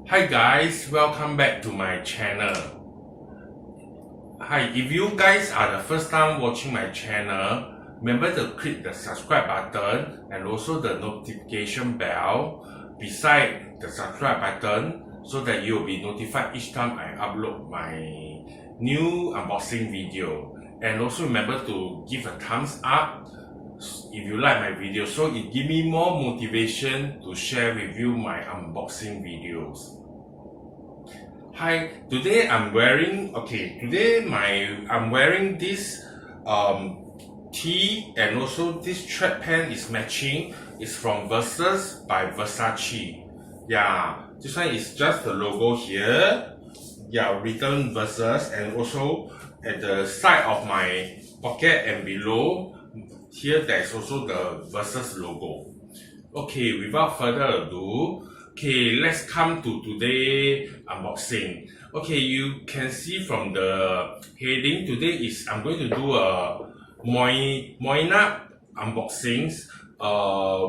Hi guys, welcome back to my channel. Hi, if you guys are the first time watching my channel, remember to click the subscribe button and also the notification bell beside the subscribe button so that you'll be notified each time I upload my new unboxing video. And also remember to give a thumbs up if you like my video, so it gives me more motivation to share with you my unboxing videos. Hi, today I'm wearing this tee, and also this track pant is matching. It's from Versus by Versace. Yeah, this one is just the logo here. Yeah, written Versus, and also at the side of my pocket and below here there's also the Versus logo. Okay, without further ado, let's come to today unboxing. Okay, you can see from the heading, today I'm going to do a Moynat unboxings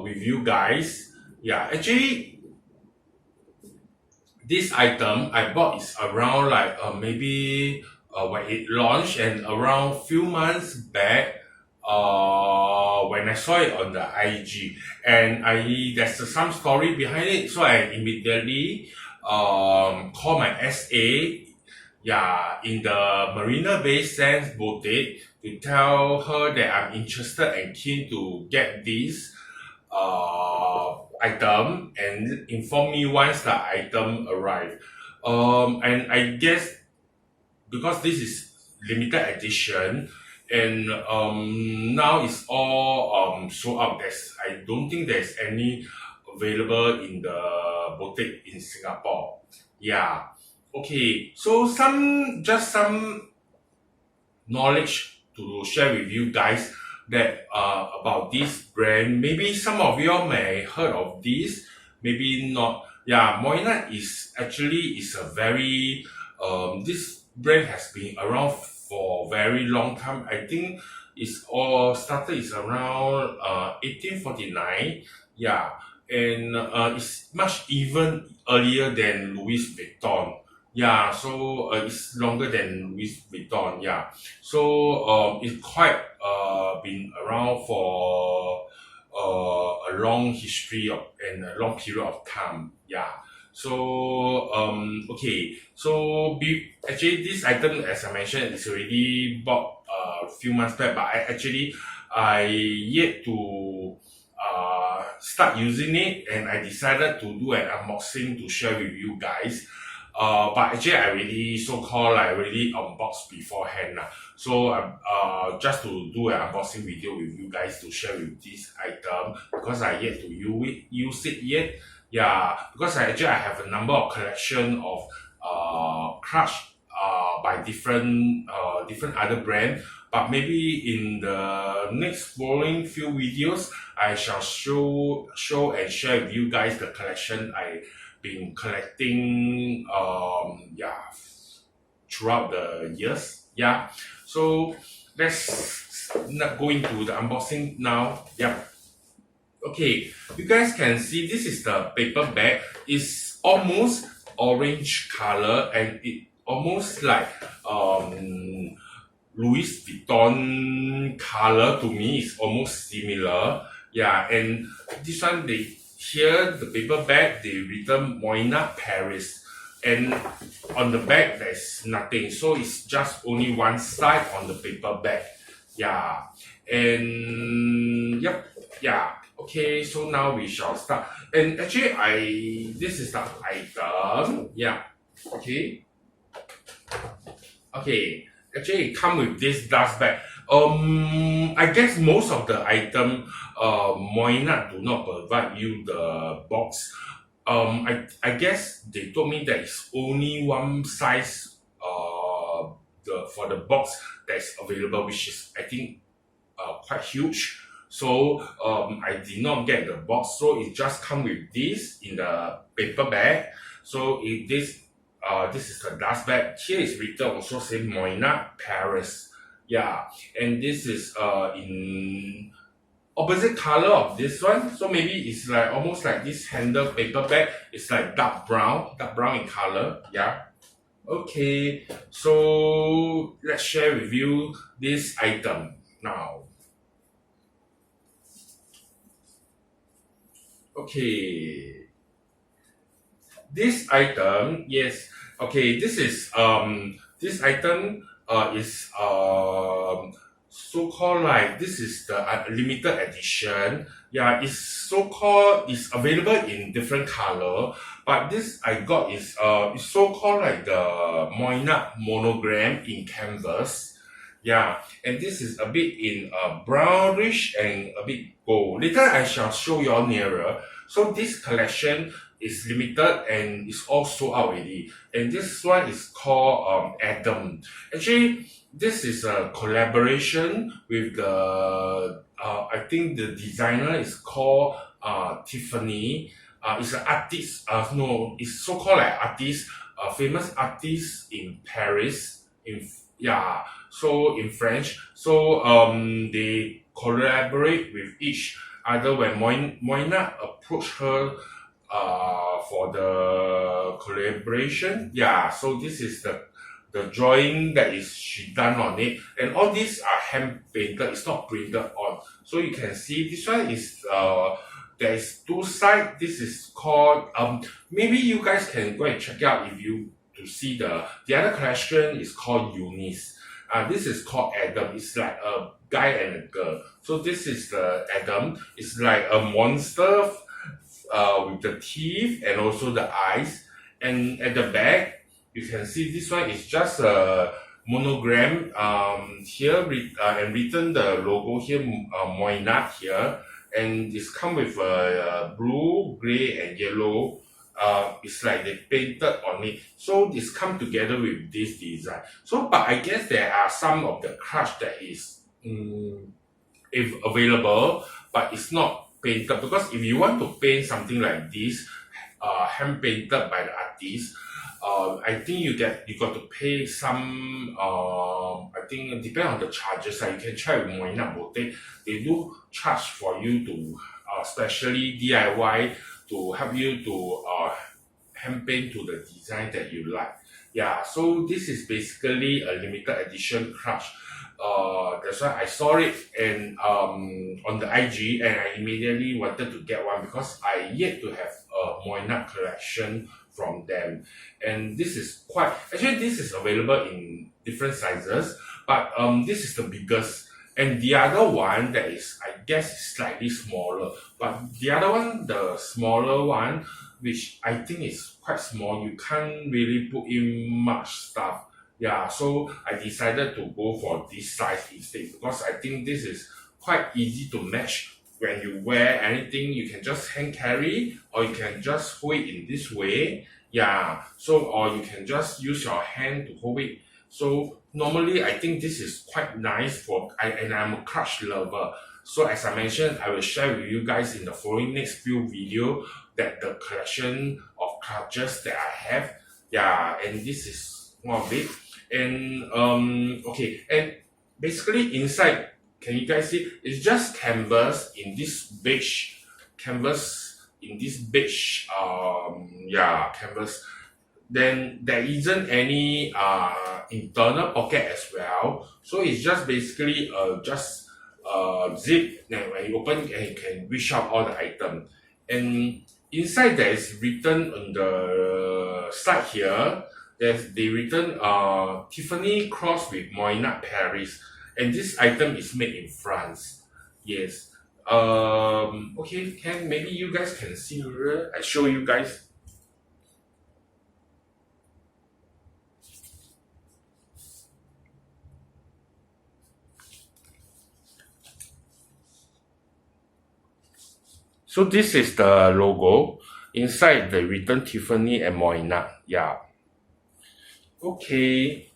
with you guys. Yeah, actually this item I bought is around like maybe when it launched, and around few months back when I saw it on the IG, and there's some story behind it, so I immediately call my SA, yeah, in the Marina Bay Sands boutique, to tell her that I'm interested and keen to get this item, and inform me once the item arrive. And I guess because this is limited edition, and now it's all sold out. I don't think there's any available in the boutique in Singapore. Yeah. Okay, so some knowledge to share with you guys that about this brand. Maybe some of you all may heard of this, maybe not. Yeah, Moynat is a very this brand has been around for very long time. I think it's all started is around 1849. Yeah, and it's much even earlier than Louis Vuitton. Yeah, so it's longer than Louis Vuitton. Yeah, so it's quite been around for a long history of and a long period of time. Yeah. So actually this item, as I mentioned, is already bought a few months back, but I yet to start using it, and I decided to do an unboxing to share with you guys. But actually I already unboxed beforehand lah. So just to do an unboxing video with you guys to share with this item, because I yet to use it yet. Yeah, because I have a number of collection of crush by different other brand, but maybe in the next following few videos I shall show and share with you guys the collection I been collecting throughout the years. Yeah, so let's not go into the unboxing now. Yeah. Okay, you guys can see this is the paper bag. It's almost orange color, and it almost like Louis Vuitton color. To me, it's almost similar. Yeah, and this one, the paper bag, they written Moynat Paris, and on the back there's nothing, so it's just only one side on the paper bag. Yeah, and yep, yeah. Okay, so now we shall start. And actually, this is the item. Yeah. Okay. Okay. Actually, it come with this dust bag. I guess most of the item, Moynat do not provide you the box. I guess they told me that it's only one size. For the box that's available, which is I think quite huge. So I did not get the box, so it just come with this in the paper bag. So this is the dust bag. Here is written also say Moynat Paris. Yeah, and this is in opposite color of this one. So maybe it's like almost like this handle paper bag. It's like dark brown in color. Yeah. Okay. So let's share with you this item now. Okay. This item, yes. Okay, this item is so called like this is the limited edition. Yeah, it's available in different color, but this I got is it's so called like the Moynat monogram in canvas. Yeah, and this is a bit in brownish and a bit gold. Later I shall show you all nearer. So this collection is limited and it's all sold out already. And this one is called Adam. Actually, this is a collaboration with the I think the designer is called Tiffany. It's an artist. No, it's so called like artist. Famous artist in Paris. Yeah. So in French. So they collaborate with each other when Moynat approached her for the collaboration. Yeah, so this is the drawing that is she done on it, and all these are hand painted. It's not printed on. So you can see this one is there is two sides. This is called maybe you guys can go and check out if you to see the other collection is called Eunice. This is called Adam. It's like a guy and a girl. So this is the Adam. It's like a monster with the teeth and also the eyes. And at the back, you can see this one is just a monogram here and written the logo here, Moynat here. And it's come with a blue, grey and yellow. It's like they painted on it. So this come together with this design. So, but I guess there are some of the crush that is if available, but it's not painted, because if you want to paint something like this, hand painted by the artist, I think you got to pay some. I think it depends on the charges. You can try with Moynat Boutique. They do charge for you to, especially DIY, to help you to hand paint to the design that you like. Yeah, so this is basically a limited edition crush. That's why I saw it and on the IG, and I immediately wanted to get one because I yet to have a Moynat collection from them. And this is this is available in different sizes, but this is the biggest. And the other one that is, I guess, slightly smaller. But the other one, the smaller one, which I think is quite small, you can't really put in much stuff. Yeah, so I decided to go for this size instead, because I think this is quite easy to match. When you wear anything, you can just hand carry, or you can just hold it in this way. Yeah, so, or you can just use your hand to hold it. So normally I think this is quite nice and I'm a crush lover. So as I mentioned, I will share with you guys in the following next few video that the collection of clutches that I have. Yeah, and this is one of it. And okay, and basically inside, can you guys see? It's just canvas in this beige canvas. Canvas. Then there isn't any internal pocket as well. So it's just basically just zip. Then when you open it, and you can reach out all the item. And inside there is written on the side here. They written Tiffany cross with Moynat Paris, and this item is made in France. Yes. Okay. Maybe you guys can see. I show you guys. So this is the logo. Inside the written Tiffany and Moynat. Yeah. Okay.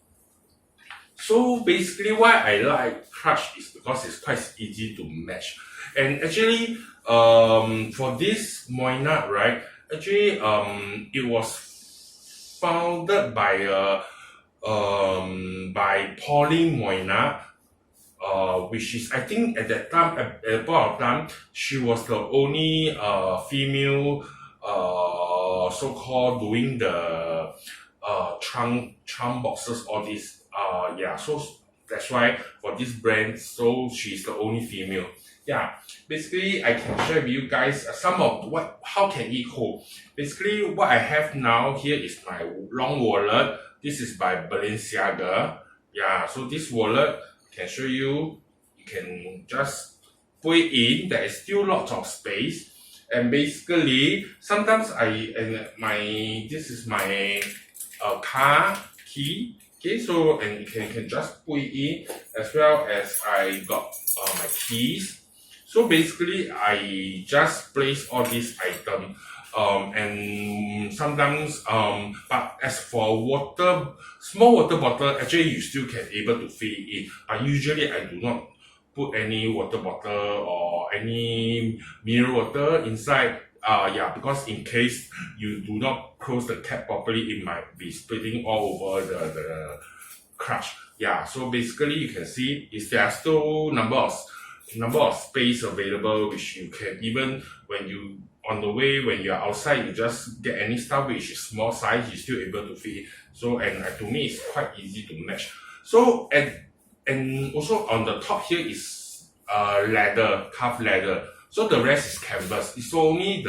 So basically why I like crush is because it's quite easy to match. And actually, for this Moynat, right? Actually, it was founded by Pauline Moynat. which is I think at that time at the point of time she was the only female so-called doing the trunk boxes, all this. Yeah, so that's why for this brand, so she's the only female. Yeah, basically I can share with you guys some of how can it hold. Basically what I have now here is my long wallet. This is by Balenciaga. Yeah, so this wallet can show you. You can just put it in. There is still lots of space. And basically, sometimes this is my car key. Okay, so and you can just put it in, as well as I got my keys. So basically, I just place all these items. And sometimes but as for small water bottle, actually you still can able to fill it in, but usually I do not put any water bottle or any mineral water inside. Yeah, because in case you do not close the cap properly, it might be splitting all over the crush. Yeah, so basically you can see is there are still number of space available, which you can even when you on the way when you're outside, you just get any stuff which is small size, you're still able to fit it. So and to me it's quite easy to match. So and also on the top here is leather, calf leather. So the rest is canvas. It's only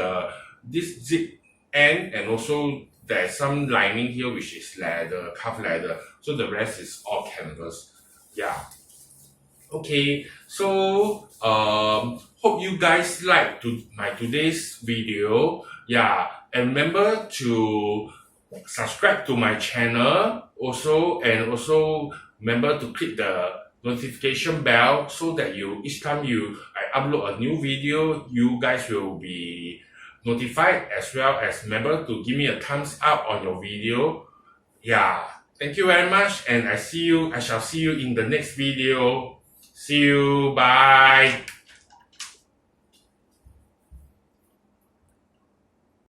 this zip end, and also there's some lining here which is leather, calf leather. So the rest is all canvas. Yeah. Okay, so hope you guys like my today's video. Yeah, and remember to subscribe to my channel also, and also remember to click the notification bell so that each time I upload a new video, you guys will be notified, as well as remember to give me a thumbs up on your video. Yeah, thank you very much, and I shall see you in the next video. See you. Bye.